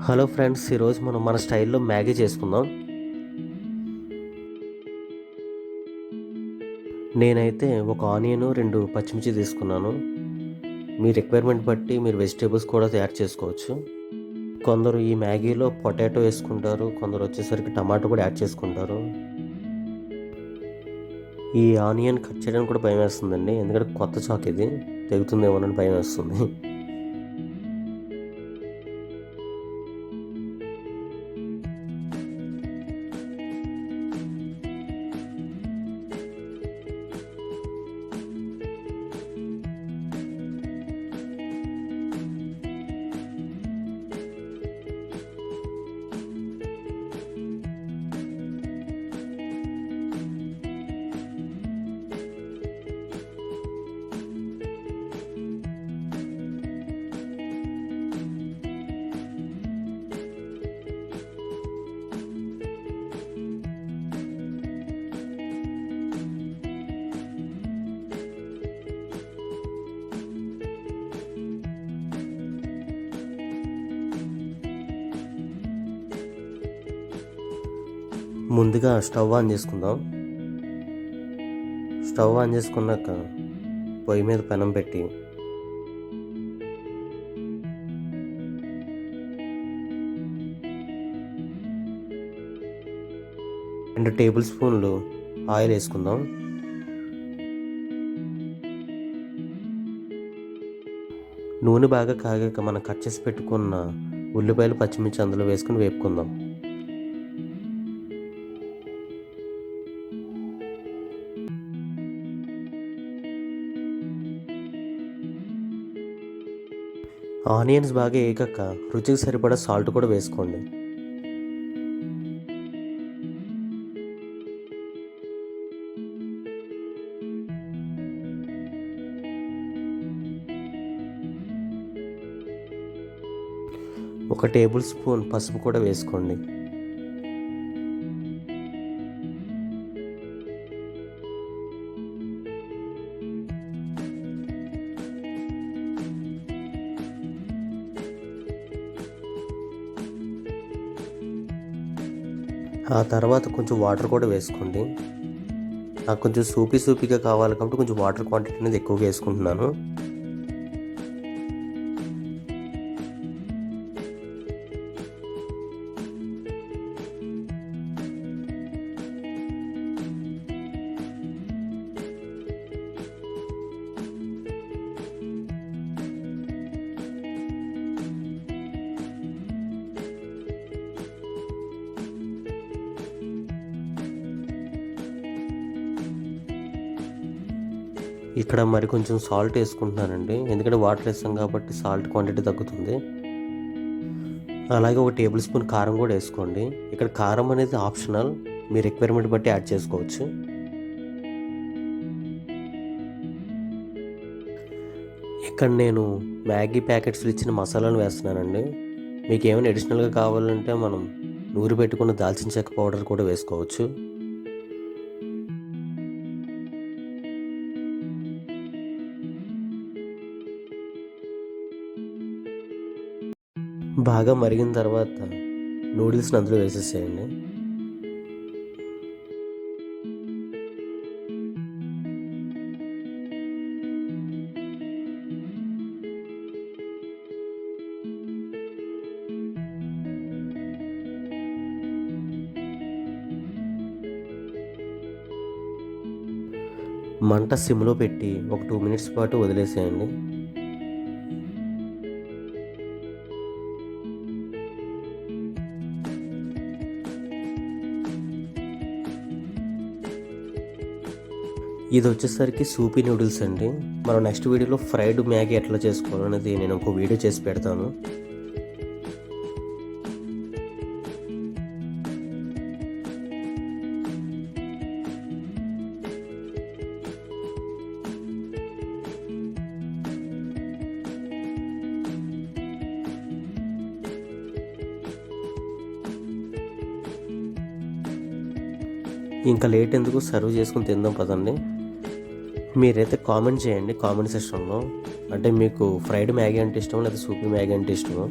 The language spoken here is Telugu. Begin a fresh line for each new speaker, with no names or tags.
హలో ఫ్రెండ్స్, ఈరోజు మనం మన స్టైల్లో మ్యాగీ చేసుకుందాం. నేనైతే ఒక ఆనియన్, 2 పచ్చిమిర్చి తీసుకున్నాను. మీ రిక్వైర్మెంట్ బట్టి మీరు వెజిటేబుల్స్ కూడా తయారు చేసుకోవచ్చు. కొందరు ఈ మ్యాగీలో పొటాటో వేసుకుంటారు, కొందరు వచ్చేసరికి టమాటో కూడా యాడ్ చేసుకుంటారు. ఈ ఆనియన్ కట్ చేయడానికి కూడా భయం వేస్తుందండి, ఎందుకంటే కొత్త చాక్ ఇది, తెగుతుందేమోనని భయం వేస్తుంది. ముందుగా స్టవ్ ఆన్ చేసుకుందాం. స్టవ్ ఆన్ చేసుకున్నాక పొయ్యి మీద పెనం పెట్టి రెండు టేబుల్ స్పూన్లు ఆయిల్ వేసుకుందాం. నూనె బాగా కాగాక మనం కట్ చేసి పెట్టుకున్న ఉల్లిపాయలు, పచ్చిమిర్చి అందులో వేసుకుని వేపుకుందాం. ఆనియన్స్ బాగా వేగాక రుచికి సరిపడా సాల్ట్ కూడా వేసుకోండి. ఒక టేబుల్ స్పూన్ పసుపు కూడా వేసుకోండి. ఆ తర్వాత కొంచెం వాటర్ కూడా వేసుకోండి. నాకు కొంచెం సూపీగా కావాలి కాబట్టి కొంచెం వాటర్ క్వాంటిటీ అనేది ఎక్కువగా వేసుకుంటున్నాను. ఇక్కడ మరి కొంచెం సాల్ట్ వేసుకుంటున్నానండి, ఎందుకంటే వాటర్ వేస్తాం కాబట్టి సాల్ట్ క్వాంటిటీ తగ్గుతుంది. అలాగే ఒక టేబుల్ స్పూన్ కారం కూడా వేసుకోండి. ఇక్కడ కారం అనేది ఆప్షనల్, మీ రిక్వైర్మెంట్ బట్టి యాడ్ చేసుకోవచ్చు. ఇక్కడ నేను మ్యాగీ ప్యాకెట్స్లో ఇచ్చిన మసాలాలు వేస్తున్నానండి. మీకు ఏమైనా అడిషనల్గా కావాలంటే మనం నూరి పెట్టుకున్న దాల్చిన చెక్క పౌడర్ కూడా వేసుకోవచ్చు. బాగా మరిగిన తర్వాత నూడిల్స్ని అందులో వేసేసేయండి. మంట సిమ్లో పెట్టి ఒక 2 మినిట్స్ పాటు వదిలేసేయండి. ఇది వచ్చేసరికి సూపీ నూడిల్స్ అండి. మనం నెక్స్ట్ వీడియోలో ఫ్రైడ్ మ్యాగీ ఎట్లా చేసుకోవాలనేది నేను ఒక వీడియో చేసి పెడతాను. ఇంకా లేట్ ఎందుకు, సర్వ్ చేసుకుని తిందాం పదండి. మీరైతే కామెంట్ చేయండి కామెంట్ సెక్షన్లో, అంటే మీకు ఫ్రైడ్ మ్యాగీ అంటే ఇష్టమో లేదా సూపీ మ్యాగీ అంటే ఇష్టమో.